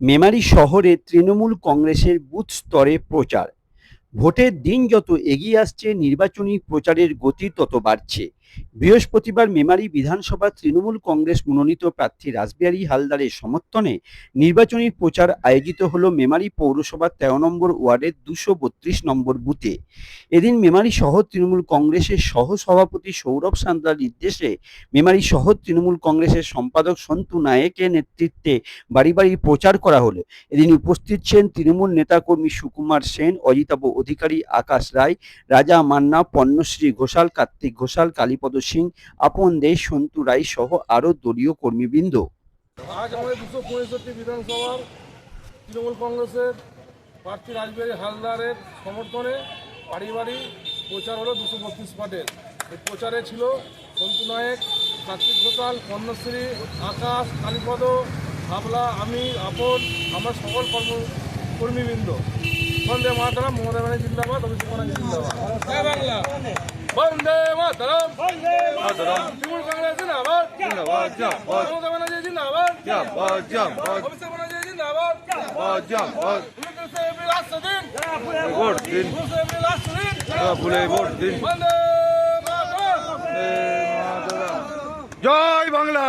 মেমারি শহরে তৃণমূল কংগ্রেসের বুথ স্তরে প্রচার। ভোটের দিন যত এগিয়ে আসছে নির্বাচনী প্রচারের গতি তত বাড়ছে। বৃহস্পতিবার মেমারি বিধানসভা তৃণমূল কংগ্রেস মনোনীত প্রার্থী রাসবিহারী হালদারের সমর্থনে নির্বাচনী প্রচার আয়োজিত হলো মেমারি পৌরসভার ১৩ নম্বর ওয়ার্ডের ২৩২ নম্বর বুথে। এদিন মেমারি শহর তৃণমূল কংগ্রেসের সহসভাপতি সৌরভ সান্তার নির্দেশে মেমারি শহর তৃণমূল কংগ্রেসের সম্পাদক সন্তু নায়েকের নেতৃত্বে বাড়ি বাড়ি প্রচার করা হলো। এদিন উপস্থিত ছিলেন তৃণমূল নেতাকর্মী সুকুমার সেন, অজিতাভ অধিকারী, আকাশ রায়, রাজা মান্না, পণ্যশ্রী ঘোষাল, কার্তিক ঘোষাল, কালীপদ সিং, আপন দে, সন্তু রায় সহ আরও দলীয় কর্মীবৃন্দ। আজ আমাদের ২৬৫ বিধানসভার তৃণমূল কংগ্রেসের প্রার্থী রাসবিহারী হালদারের সমর্থনে বাড়ি বাড়ি প্রচার হলো ২৩২ ওয়ার্ডের। এই প্রচারে ছিল সন্তু নায়েক, কার্তিক ঘোষাল, পণ্যশ্রী, আকাশ, কালীপদ, হাবলা, আমি, আপন, আমার সকল কর্মীবৃন্দ। বন্দে মাতরম, মমতা ব্যানার্জি জিন্দাবাদ, অভিষেক ব্যানার্জি জিন্দাবাদ। জয় বাংলা, বন্দে মাতরম, তৃণমূল কংগ্রেস জিন্দাবাদ, মমতা ব্যানার্জি জিন্দাবাদ, অভিষেক ব্যানার্জি জিন্দাবাদ, ভোট দিন, ভোট দিন, বন্দে মাতরম, জয় বাংলা।